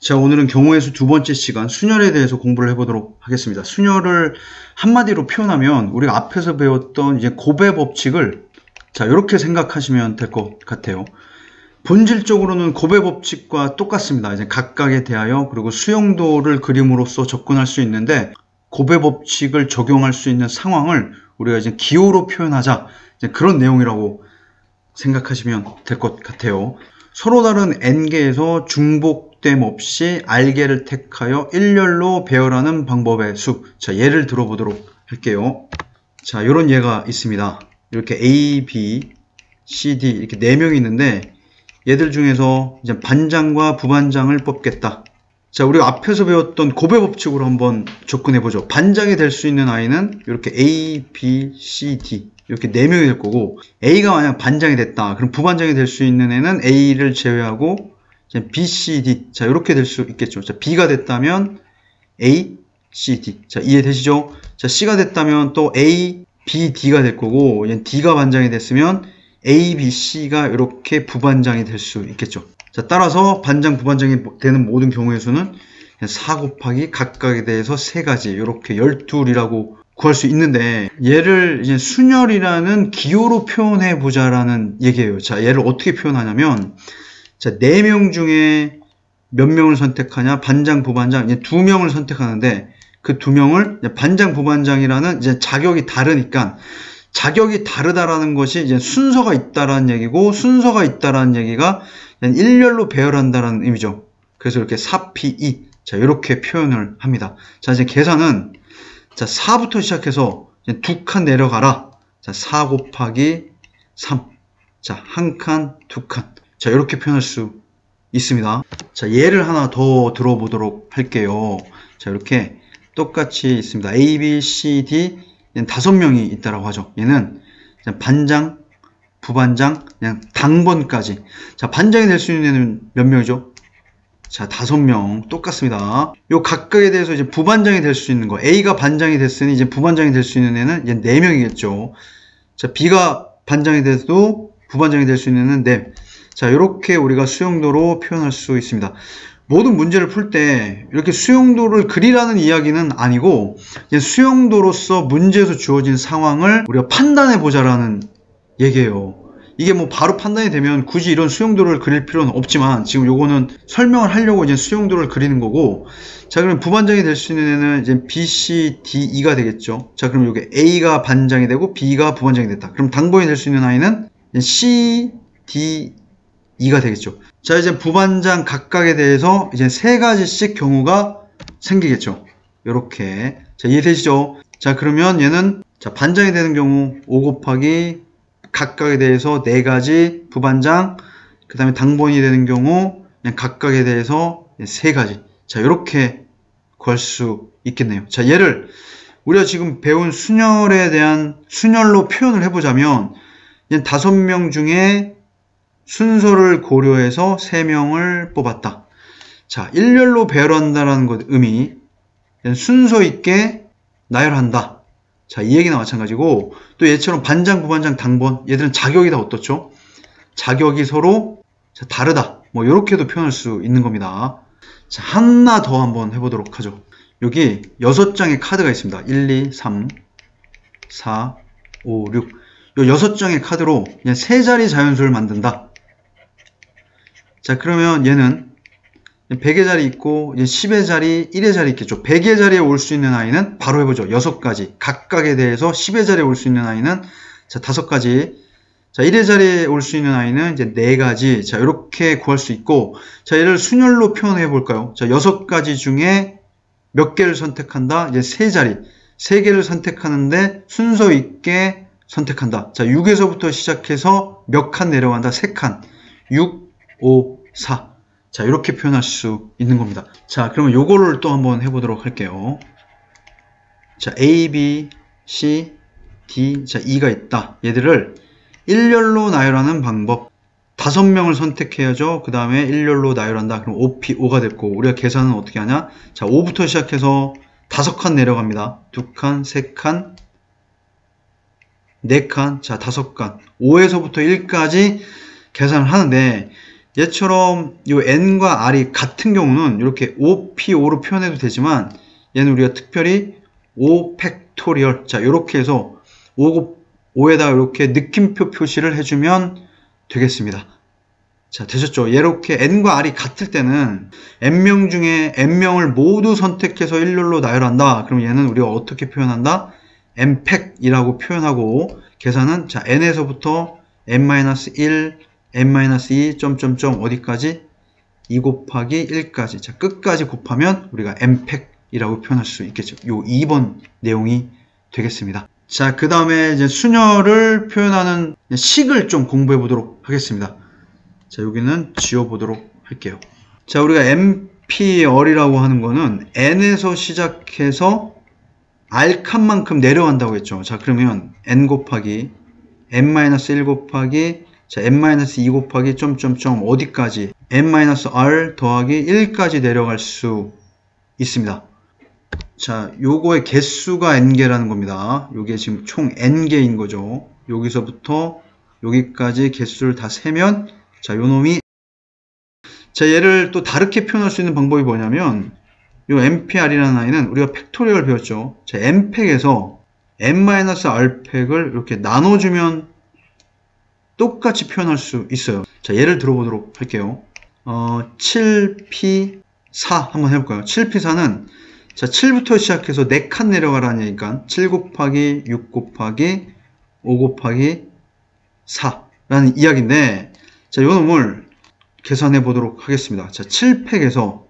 자, 오늘은 경우의 수 두 번째 시간 순열에 대해서 공부를 해보도록 하겠습니다. 순열을 한마디로 표현하면 우리가 앞에서 배웠던 이제 곱의 법칙을 자, 이렇게 생각하시면 될 것 같아요. 본질적으로는 곱의 법칙과 똑같습니다. 이제 각각에 대하여 그리고 수용도를 그림으로써 접근할 수 있는데 곱의 법칙을 적용할 수 있는 상황을 우리가 이제 기호로 표현하자 이제 그런 내용이라고 생각하시면 될 것 같아요. 서로 다른 n개에서 중복됨 없이 r개를 택하여 일렬로 배열하는 방법의 수. 자, 예를 들어보도록 할게요. 자, 이런 예가 있습니다. 이렇게 A, B, C, D 이렇게 4명이 있는데 얘들 중에서 이제 반장과 부반장을 뽑겠다. 자, 우리가 앞에서 배웠던 곱의 법칙으로 한번 접근해보죠. 반장이 될 수 있는 아이는 이렇게 A, B, C, D 이렇게 4명이 될 거고 A가 만약 반장이 됐다. 그럼 부반장이 될 수 있는 애는 A를 제외하고 B, C, D 자 이렇게 될 수 있겠죠. 자, B가 됐다면 A, C, D 자 이해되시죠? 자, C가 됐다면 또 A, B, D가 될 거고 D가 반장이 됐으면 A, B, C가 이렇게 부반장이 될 수 있겠죠. 자, 따라서 반장, 부반장이 되는 모든 경우의 수는 4 곱하기 각각에 대해서 3가지 이렇게 12이라고 구할 수 있는데 얘를 이제 순열이라는 기호로 표현해 보자라는 얘기예요. 자, 얘를 어떻게 표현하냐면 자, 4명 중에 몇 명을 선택하냐? 반장, 부반장 이제 2명을 선택하는데 그 2명을 반장, 부반장이라는 이제 자격이 다르니까 자격이 다르다라는 것이 이제 순서가 있다라는 얘기고 순서가 있다라는 얘기가 일렬로 배열한다라는 의미죠. 그래서 이렇게 4P2 자, 이렇게 표현을 합니다. 자, 이제 계산은 자, 4부터 시작해서 2칸 내려가라. 자, 4 곱하기 3. 자, 1칸, 2칸. 자, 이렇게 표현할 수 있습니다. 자, 예를 하나 더 들어보도록 할게요. 자, 이렇게 똑같이 있습니다. A, B, C, D. 얘는 5명이 있다라고 하죠. 얘는 반장, 부반장, 그냥 당번까지. 자, 반장이 될 수 있는 애는 몇 명이죠? 자, 5명. 똑같습니다. 요 각각에 대해서 이제 부반장이 될 수 있는 거. A가 반장이 됐으니 이제 부반장이 될 수 있는 애는 이제 4명이겠죠. 자, B가 반장이 돼도 부반장이 될 수 있는 애는 4. 자, 이렇게 우리가 수용도로 표현할 수 있습니다. 모든 문제를 풀 때 이렇게 수용도를 그리라는 이야기는 아니고 수용도로서 문제에서 주어진 상황을 우리가 판단해 보자라는 얘기예요. 이게 뭐 바로 판단이 되면 굳이 이런 수용도를 그릴 필요는 없지만 지금 요거는 설명을 하려고 이제 수용도를 그리는 거고 자, 그럼 부반장이 될 수 있는 애는 이제 B, C, D, E가 되겠죠. 자, 그럼 요게 A가 반장이 되고 B가 부반장이 됐다. 그럼 당번이 될 수 있는 아이는 C, D, E가 되겠죠. 자, 이제 부반장 각각에 대해서 이제 3가지씩 경우가 생기겠죠. 요렇게. 자, 이해되시죠? 자, 그러면 얘는 자, 반장이 되는 경우 5 곱하기 각각에 대해서 4가지 부반장, 그 다음에 당번이 되는 경우 그냥 각각에 대해서 3가지. 자, 이렇게 구할 수 있겠네요. 자, 얘를 우리가 지금 배운 순열에 대한 순열로 표현을 해보자면 5명 중에 순서를 고려해서 3명을 뽑았다. 자, 일렬로 배열한다라는 것 의미 순서 있게 나열한다. 자, 이 얘기나 마찬가지고 또 얘처럼 반장, 부반장, 당번 얘들은 자격이 다 어떻죠? 자격이 서로 자, 다르다. 뭐 이렇게도 표현할 수 있는 겁니다. 자, 하나 더 한번 해보도록 하죠. 여기 6장의 카드가 있습니다. 1, 2, 3, 4, 5, 6 요 6장의 카드로 그냥 3자리 자연수를 만든다. 자, 그러면 얘는 100의 자리 있고 10의 자리, 1의 자리 있겠죠. 100의 자리에 올 수 있는 아이는 바로 해보죠. 6가지. 각각에 대해서 10의 자리에 올 수 있는 아이는 자, 5가지. 자, 1의 자리에 올 수 있는 아이는 이제 4가지. 자, 이렇게 구할 수 있고 자, 얘를 순열로 표현해 볼까요? 자, 6가지 중에 몇 개를 선택한다? 이제 3자리. 3개를 선택하는데 순서 있게 선택한다. 자, 6에서부터 시작해서 몇 칸 내려간다? 3칸. 6, 5, 4. 자, 이렇게 표현할 수 있는 겁니다. 자, 그러면 요거를 또 한번 해보도록 할게요. 자, A, B, C, D, 자, E가 있다. 얘들을 일렬로 나열하는 방법. 5명을 선택해야죠. 그 다음에 일렬로 나열한다. 그럼 5P5가 됐고, 우리가 계산은 어떻게 하냐? 자, 5부터 시작해서 5칸 내려갑니다. 2칸, 3칸, 4칸, 자, 5칸. 5에서부터 1까지 계산을 하는데, 얘처럼 요 n과 r이 같은 경우는 이렇게 5p5로 표현해도 되지만 얘는 우리가 특별히 5 팩토리얼, 자 이렇게 해서 5에다가 이렇게 느낌표 표시를 해주면 되겠습니다. 자, 되셨죠? 이렇게 n과 r이 같을 때는 n명 중에 n명을 모두 선택해서 일렬로 나열한다. 그럼 얘는 우리가 어떻게 표현한다? n팩이라고 표현하고 계산은 자 n에서부터 n-1, n-2, 점점점 어디까지? 2 곱하기 1까지. 자, 끝까지 곱하면 우리가 n팩이라고 표현할 수 있겠죠. 요 2번 내용이 되겠습니다. 자, 그 다음에 이제 수녀를 표현하는 식을 좀 공부해 보도록 하겠습니다. 자, 여기는 지워보도록 할게요. 자, 우리가 npR이라고 하는 거는 n에서 시작해서 r칸만큼 내려간다고 했죠. 자, 그러면 n 곱하기 n-1 곱하기 자, n-2 곱하기 점점점 어디까지? n-r 더하기 1까지 내려갈 수 있습니다. 자, 요거의 개수가 n개라는 겁니다. 요게 지금 총 n개인 거죠. 여기서부터 여기까지 개수를 다 세면 자, 요놈이 자, 얘를 또 다르게 표현할 수 있는 방법이 뭐냐면 요 npr이라는 아이는 우리가 팩토리얼 배웠죠. 자, n팩에서 n-r팩을 이렇게 나눠주면 똑같이 표현할 수 있어요. 자, 예를 들어보도록 할게요. 7p4 한번 해볼까요? 7p4는 자, 7부터 시작해서 4칸 내려가라는 얘기니까 7 곱하기 6 곱하기 5 곱하기 4라는 이야기인데 자, 요 놈을 계산해 보도록 하겠습니다. 자, 7팩에서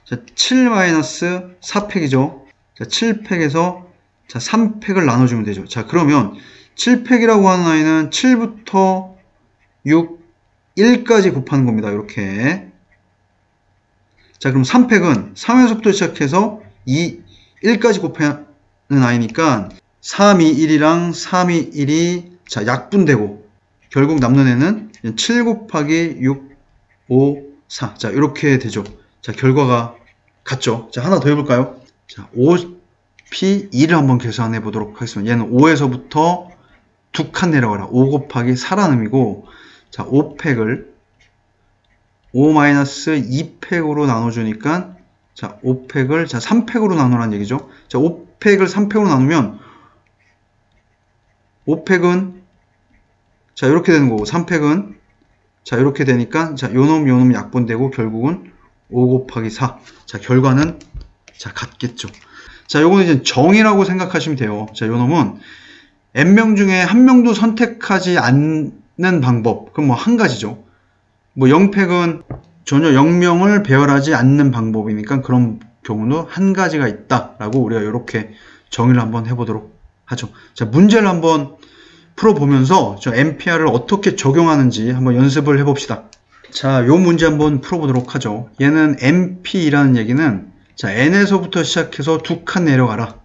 자, 7-4팩이죠. 자, 7팩에서 자, 3팩을 나눠주면 되죠. 자, 그러면 7팩이라고 하는 아이는 7부터 6, 1까지 곱하는 겁니다. 이렇게. 자, 그럼 3팩은 3에서부터 시작해서 2, 1까지 곱하는 아이니까 3, 2, 1이랑 3, 2, 1이 자, 약분되고 결국 남는 애는 7 곱하기 6, 5, 4. 자, 이렇게 되죠. 자, 결과가 같죠. 자, 하나 더 해볼까요? 자, 5p2를 한번 계산해 보도록 하겠습니다. 얘는 5에서부터 2칸 내려가라. 5 곱하기 4라는 의미고, 자, 5팩을 5-2팩으로 나눠주니까, 자, 5팩을, 자, 3팩으로 나누라는 얘기죠. 자, 5팩을 3팩으로 나누면, 5팩은, 자, 이렇게 되는 거고, 3팩은, 자, 이렇게 되니까, 자, 요놈 약분되고, 결국은 5 곱하기 4. 자, 결과는, 자, 같겠죠. 자, 요거는 이제 정의라고 생각하시면 돼요. 자, 요놈은 n명 중에 한 명도 선택하지 않는 방법. 그럼 뭐 한 가지죠. 뭐 0팩은 전혀 0명을 배열하지 않는 방법이니까 그런 경우도 한 가지가 있다라고 우리가 이렇게 정의를 한번 해보도록 하죠. 자, 문제를 한번 풀어보면서 저 npr을 어떻게 적용하는지 한번 연습을 해봅시다. 자, 요 문제 한번 풀어보도록 하죠. 얘는 np라는 얘기는 자, n에서부터 시작해서 2칸 내려가라.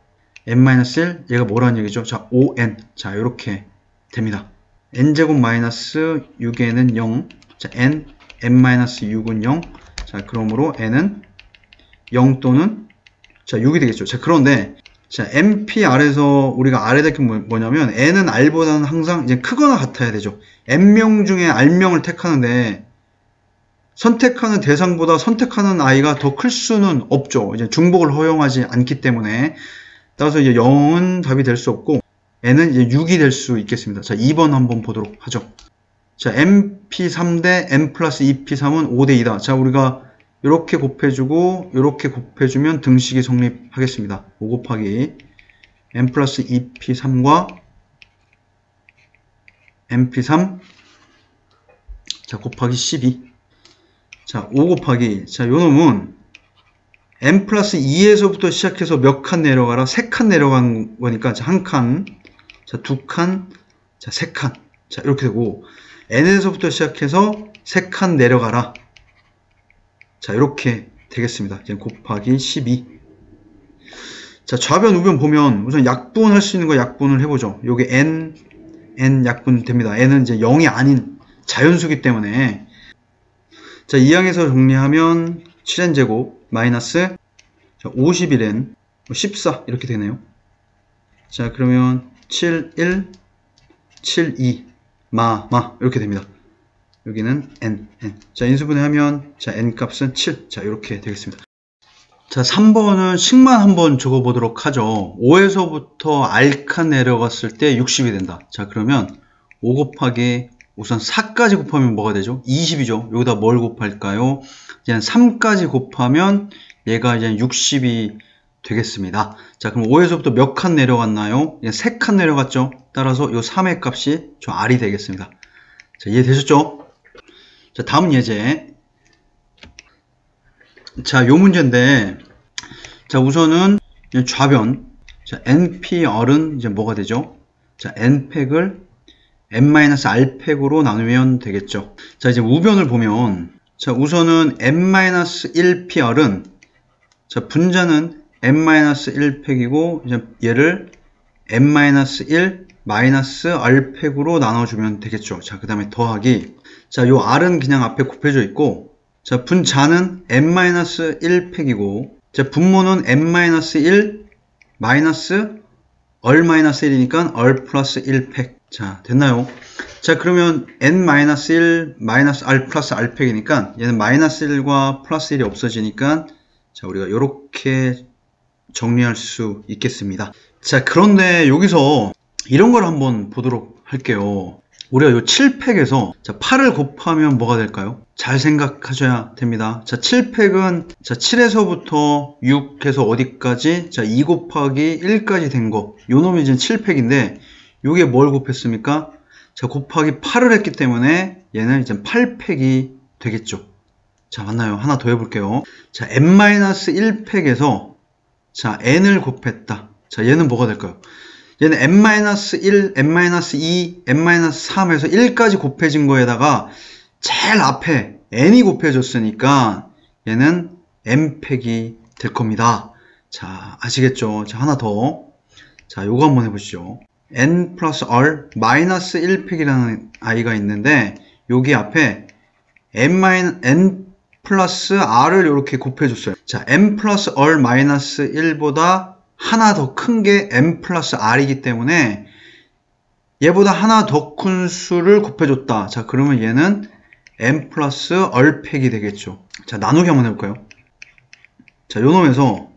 n-1, 얘가 뭐라는 얘기죠? 자, 5n. 자, 이렇게 됩니다. n제곱 마이너스 6n은 0. 자, n-6은 0. 자, 그러므로 n은 0 또는 자, 6이 되겠죠. 자, 그런데 자, npr에서 우리가 알아야 될 게 뭐냐면 n은 r보다는 항상 이제 크거나 같아야 되죠. n명 중에 r명을 택하는데 선택하는 대상보다 선택하는 아이가 더 클 수는 없죠. 이제 중복을 허용하지 않기 때문에 따라서 이제 0은 답이 될 수 없고 n은 이제 6이 될 수 있겠습니다. 자, 2번 한번 보도록 하죠. 자, np3 대 n 플러스 2p3은 5대 2다. 자, 우리가 이렇게 곱해주고 이렇게 곱해주면 등식이 성립하겠습니다. 5 곱하기 n 플러스 2p3과 np3 자, 곱하기 12 자, 5 곱하기 자, 요놈은 n 플러스 2에서부터 시작해서 몇 칸 내려가라? 3칸 내려간 거니까 자, 1칸 자, 2칸 자, 3칸 자, 이렇게 되고 n에서부터 시작해서 3칸 내려가라. 자, 이렇게 되겠습니다. 이제 곱하기 12 자, 좌변 우변 보면 우선 약분할 수 있는 거 약분을 해보죠. 요게 n 약분 됩니다. n은 이제 0이 아닌 자연수기 때문에 자, 2항에서 정리하면 7n제곱 마이너스 51n 14 이렇게 되네요. 자, 그러면 7, 1, 7, 2 마 이렇게 됩니다. 여기는 n. 자, 인수분해하면 자, n 값은 7. 자, 이렇게 되겠습니다. 자, 3번은 식만 한번 적어보도록 하죠. 5에서부터 R칸 내려갔을 때 60이 된다. 자, 그러면 5 곱하기 우선 4까지 곱하면 뭐가 되죠? 20이죠. 여기다 뭘 곱할까요? 이제 3까지 곱하면 얘가 이제 60이 되겠습니다. 자, 그럼 5에서부터 몇 칸 내려갔나요? 3칸 내려갔죠. 따라서 이 3의 값이 저 R이 되겠습니다. 자, 이해되셨죠? 자, 다음 예제. 자, 요 문제인데, 자, 우선은 좌변, 자, npR은 이제 뭐가 되죠? 자, n팩을 n-r팩으로 나누면 되겠죠. 자, 이제 우변을 보면, 자, 우선은 n-1pr은, 자, 분자는 n-1팩이고, 이제 얘를 n-1 r팩으로 나눠주면 되겠죠. 자, 그 다음에 더하기. 자, 요 r은 그냥 앞에 곱해져 있고, 자, 분자는 n-1팩이고, 자, 분모는 n-1 r-1이니까 r 플러스 1팩. 자, 됐나요? 자, 그러면 n-1 r 플러스 r팩이니까 얘는 마이너스 1과 플러스 1이 없어지니까 자, 우리가 이렇게 정리할 수 있겠습니다. 자, 그런데 여기서 이런 걸 한번 보도록 할게요. 우리가 이 7팩에서 자, 8을 곱하면 뭐가 될까요? 잘 생각하셔야 됩니다. 자, 7팩은 자, 7에서부터 6해서 어디까지? 자, 2 곱하기 1까지 된 거. 요 놈이 이제 7팩인데 요게 뭘 곱했습니까? 자, 곱하기 8을 했기 때문에 얘는 이제 8팩이 되겠죠. 자, 맞나요? 하나 더 해볼게요. 자, n-1팩에서 자, n을 곱했다. 자, 얘는 뭐가 될까요? 얘는 n-1, n-2, n-3에서 1까지 곱해진 거에다가 제일 앞에 n이 곱해졌으니까 얘는 n팩이 될 겁니다. 자, 아시겠죠? 자, 하나 더. 자, 요거 한번 해보시죠. n 플러스 r 마이너스 1팩이라는 아이가 있는데 여기 앞에 n 플러스 r을 이렇게 곱해줬어요. 자, n 플러스 r 마이너스 1보다 하나 더 큰 게 n 플러스 r이기 때문에 얘보다 하나 더 큰 수를 곱해줬다. 자, 그러면 얘는 n 플러스 r팩이 되겠죠. 자, 나누기 한번 해볼까요? 자, 요 놈에서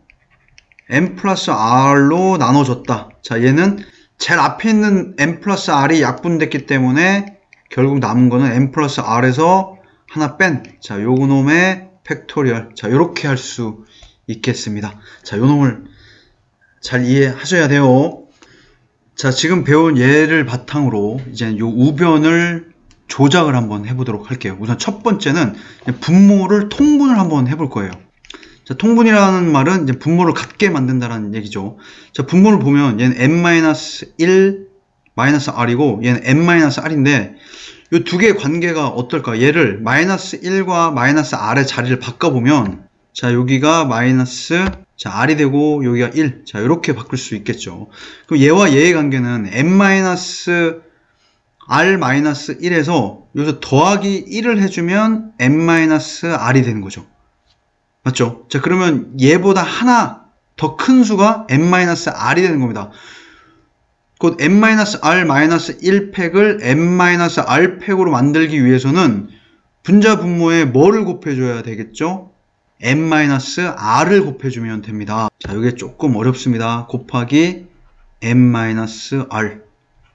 n 플러스 r로 나눠줬다. 자, 얘는 제일 앞에 있는 n 플러스 r이 약분됐기 때문에 결국 남은 거는 n 플러스 r에서 하나 뺀, 자, 요 놈의 팩토리얼. 자, 요렇게 할 수 있겠습니다. 자, 요 놈을 잘 이해하셔야 돼요. 자, 지금 배운 예를 바탕으로 이제 요 우변을 조작을 한번 해보도록 할게요. 우선 첫 번째는 분모를 통분을 한번 해볼 거예요. 자, 통분이라는 말은 이제 분모를 같게 만든다는 얘기죠. 자, 분모를 보면 얘는 n-1 r이고 얘는 n-r인데 이 두 개의 관계가 어떨까? 얘를 마이너스 1과 마이너스 r의 자리를 바꿔보면 자, 여기가 마이너스 자, r이 되고 여기가 1. 자, 이렇게 바꿀 수 있겠죠. 그럼 얘와 얘의 관계는 n-r-1에서 여기서 더하기 1을 해주면 n-r이 되는 거죠. 맞죠? 자, 그러면 얘보다 하나 더 큰 수가 n-r이 되는 겁니다. 곧 n-r-1팩을 n-r팩으로 만들기 위해서는 분자 분모에 뭐를 곱해줘야 되겠죠? n-r을 곱해주면 됩니다. 자, 이게 조금 어렵습니다. 곱하기 n-r.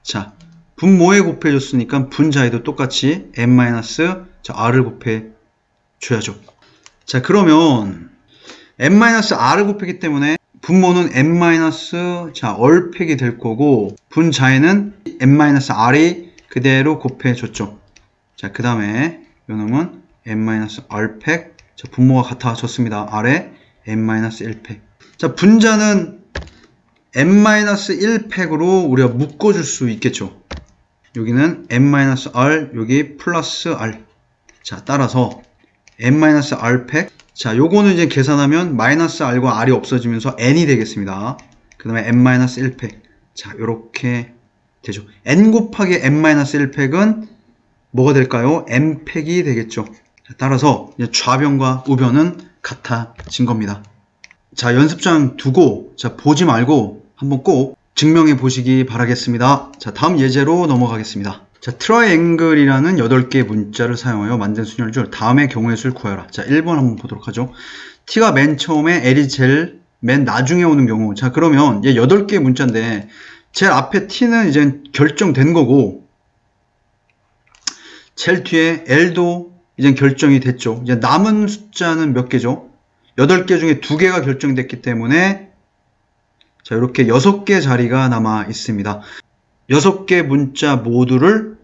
자, 분모에 곱해줬으니까 분자에도 똑같이 n-r을 곱해줘야죠. 자, 그러면 n-r을 곱했기 때문에 분모는 n-r팩이 될 거고 분자에는 n-r이 그대로 곱해줬죠. 자, 그 다음에 이놈은 n-r팩. 자, 분모가 같아졌습니다. r에 n-1팩. 자, 분자는 n-1팩으로 우리가 묶어줄 수 있겠죠. 여기는 n-r, 여기 플러스 r. 자, 따라서 n-r팩. 자, 요거는 이제 계산하면 마이너스 r과 r이 없어지면서 n이 되겠습니다. 그 다음에 n-1팩. 자, 요렇게 되죠. n 곱하기 n-1팩은 뭐가 될까요? n팩이 되겠죠. 자, 따라서 이제 좌변과 우변은 같아진 겁니다. 자, 연습장 두고 자, 보지 말고 한번 꼭 증명해 보시기 바라겠습니다. 자, 다음 예제로 넘어가겠습니다. 자, 트라이앵글이라는 8개의 문자를 사용하여 만든 순열 중 다음의 경우의 수를 구하라. 자, 1번 한번 보도록 하죠. t가 맨 처음에 l이 제일 맨 나중에 오는 경우. 자, 그러면 얘 8개의 문자인데 제일 앞에 t는 이제 결정된 거고 제일 뒤에 l도 이제 결정이 됐죠. 이제 남은 숫자는 몇 개죠? 8개 중에 2개가 결정됐기 때문에 자, 이렇게 6개 자리가 남아 있습니다. 6개 문자 모두를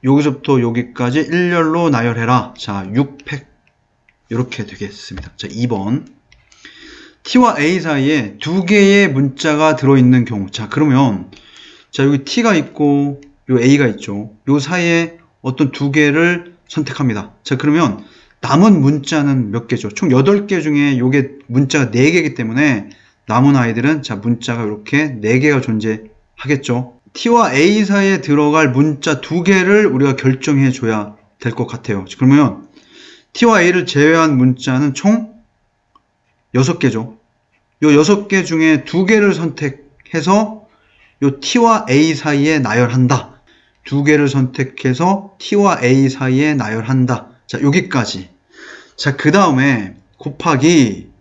여기서부터 여기까지 일렬로 나열해라. 자, 6팩 이렇게 되겠습니다. 자, 2번 t와 a 사이에 2개의 문자가 들어있는 경우. 자, 그러면 자, 여기 t가 있고 요 a가 있죠. 요 사이에 어떤 2개를 선택합니다. 자, 그러면 남은 문자는 몇 개죠? 총 8개 중에 요게 문자가 4개이기 때문에 남은 아이들은 자, 문자가 이렇게 4개가 존재하겠죠. t와 a 사이에 들어갈 문자 2개를 우리가 결정해 줘야 될 것 같아요. 그러면 t와 a를 제외한 문자는 총 6개죠. 요 6개 중에 2개를 선택해서 요 t와 a 사이에 나열한다. 2개를 선택해서 t와 a 사이에 나열한다. 자, 여기까지. 자, 그 다음에 곱하기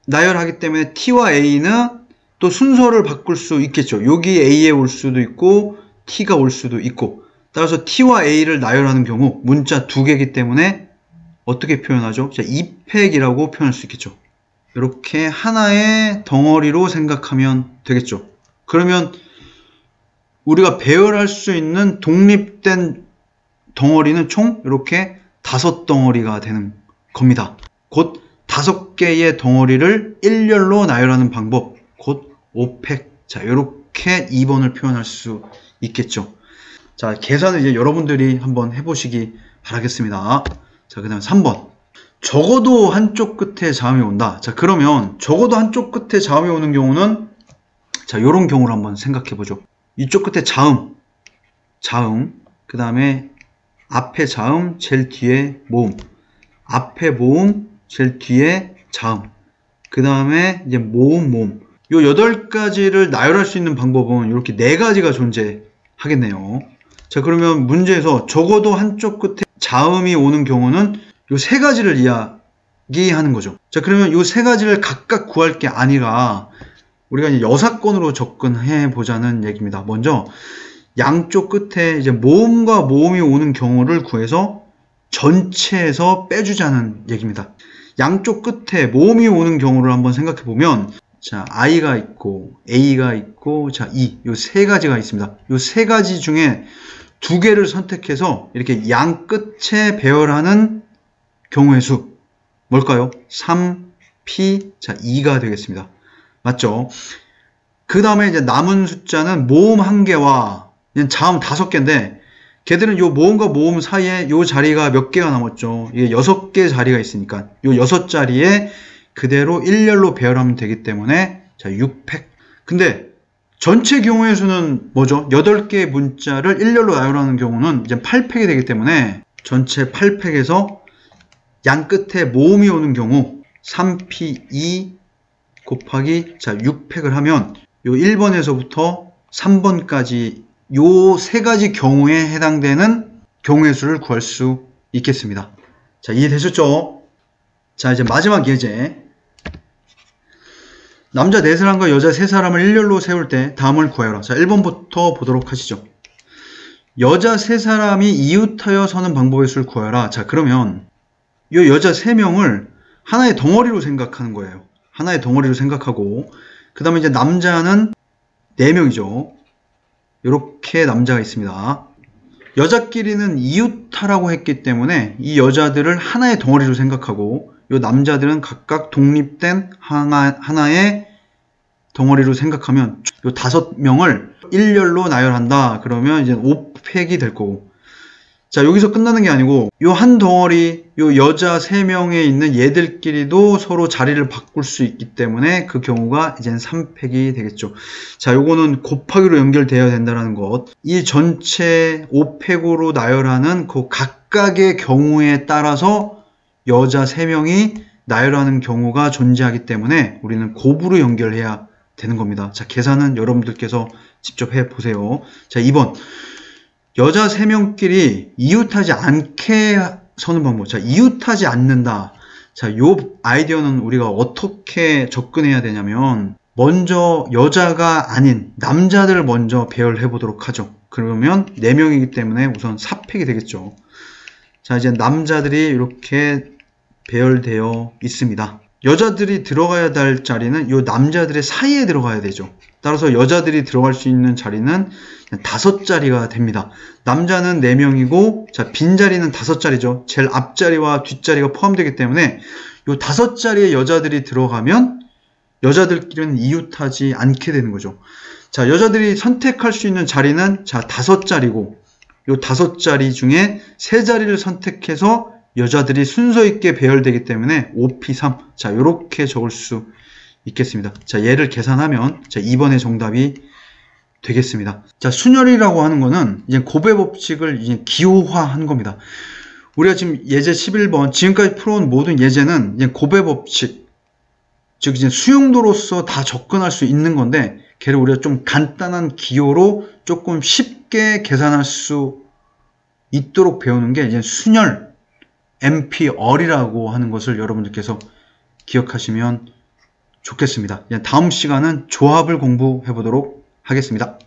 나열하기 때문에 t와 a는 또 순서를 바꿀 수 있겠죠. 여기 a에 올 수도 있고 t가 올 수도 있고. 따라서 t와 a를 나열하는 경우 문자 2개이기 때문에 어떻게 표현하죠? 자, 2팩이라고 표현할 수 있겠죠. 이렇게 하나의 덩어리로 생각하면 되겠죠. 그러면 우리가 배열할 수 있는 독립된 덩어리는 총 이렇게 5덩어리가 되는 겁니다. 곧 5개의 덩어리를 일렬로 나열하는 방법, 곧 5팩. 자, 이렇게 2번을 표현할 수 있겠죠. 자, 계산을 이제 여러분들이 한번 해보시기 바라겠습니다. 자, 그 다음 3번. 적어도 한쪽 끝에 자음이 온다. 자, 그러면 적어도 한쪽 끝에 자음이 오는 경우는 자, 요런 경우를 한번 생각해 보죠. 이쪽 끝에 자음, 그 다음에 앞에 자음, 제일 뒤에 모음, 앞에 모음, 제일 뒤에 자음, 그 다음에 이제 모음, 요 8가지를 나열할 수 있는 방법은 이렇게 4가지가 존재하겠네요. 자, 그러면 문제에서 적어도 한쪽 끝에 자음이 오는 경우는 요 3가지를 이야기하는 거죠. 자, 그러면 요 3가지를 각각 구할 게 아니라 우리가 이제 여사건으로 접근해 보자는 얘기입니다. 먼저 양쪽 끝에 이제 모음과 모음이 오는 경우를 구해서 전체에서 빼주자는 얘기입니다. 양쪽 끝에 모음이 오는 경우를 한번 생각해 보면 자, i가 있고 a가 있고 자, 요 3가지가 있습니다. 요 3가지 중에 2개를 선택해서 이렇게 양 끝에 배열하는 경우의 수 뭘까요? 3, p, 자, 2가 되겠습니다. 맞죠? 그 다음에 이제 남은 숫자는 모음 1개와 자음 5개인데 걔들은 요 모음과 모음 사이에 요 자리가 몇 개가 남았죠? 이게 6개 자리가 있으니까 요 6자리에 그대로 일렬로 배열하면 되기 때문에 자, 6팩. 근데 전체 경우의 수는 뭐죠? 8개의 문자를 일렬로 나열하는 경우는 이제 8팩이 되기 때문에 전체 8팩에서 양 끝에 모음이 오는 경우 3p2 곱하기 자, 6팩을 하면 요 1번에서부터 3번까지 요 3가지 경우에 해당되는 경우의 수를 구할 수 있겠습니다. 자, 이해되셨죠? 자, 이제 마지막 예제. 남자 4사람과 여자 3사람을 일렬로 세울 때 다음을 구해라. 자, 1번부터 보도록 하시죠. 여자 3사람이 이웃하여 서는 방법의 수를 구해라. 자, 그러면 요 여자 3명을 하나의 덩어리로 생각하는 거예요. 하나의 덩어리로 생각하고 그 다음에 이제 남자는 4명이죠. 이렇게 남자가 있습니다. 여자끼리는 이웃하라고 했기 때문에 이 여자들을 하나의 덩어리로 생각하고 이 남자들은 각각 독립된 하나의 덩어리로 생각하면 이 5명을 일렬로 나열한다. 그러면 이제 5팩이 될 거고. 자, 여기서 끝나는 게 아니고 이 한 덩어리, 이 여자 3명에 있는 얘들끼리도 서로 자리를 바꿀 수 있기 때문에 그 경우가 이젠 3팩이 되겠죠. 자, 요거는 곱하기로 연결되어야 된다는 것. 이 전체 5팩으로 나열하는 그 각각의 경우에 따라서 여자 3명이 나열하는 경우가 존재하기 때문에 우리는 곱으로 연결해야 되는 겁니다. 자, 계산은 여러분들께서 직접 해보세요. 자, 2번. 여자 3명끼리 이웃하지 않게 서는 방법. 자, 이웃하지 않는다. 자, 요 아이디어는 우리가 어떻게 접근해야 되냐면, 먼저 여자가 아닌 남자들을 먼저 배열해 보도록 하죠. 그러면 4명이기 때문에 우선 4팩이 되겠죠. 자, 이제 남자들이 이렇게 배열되어 있습니다. 여자들이 들어가야 될 자리는 이 남자들의 사이에 들어가야 되죠. 따라서 여자들이 들어갈 수 있는 자리는 5자리가 됩니다. 남자는 4명이고, 자, 빈자리는 5자리죠. 제일 앞자리와 뒷자리가 포함되기 때문에 이 5자리에 여자들이 들어가면 여자들끼리는 이웃하지 않게 되는 거죠. 자, 여자들이 선택할 수 있는 자리는 자, 5자리고, 이 5자리 중에 3자리를 선택해서 여자들이 순서 있게 배열되기 때문에 5P3. 자, 이렇게 적을 수 있겠습니다. 자, 얘를 계산하면 자, 2번의 정답이 되겠습니다. 자, 순열이라고 하는 거는 이제 고배 법칙을 이제 기호화한 겁니다. 우리가 지금 예제 11번, 지금까지 풀어온 모든 예제는 이제 고배 법칙, 즉 이제 수용도로서 다 접근할 수 있는 건데, 걔를 우리가 좀 간단한 기호로 조금 쉽게 계산할 수 있도록 배우는 게 이제 순열, MPR이라고 하는 것을 여러분들께서 기억하시면 좋겠습니다. 다음 시간은 조합을 공부해 보도록 하겠습니다.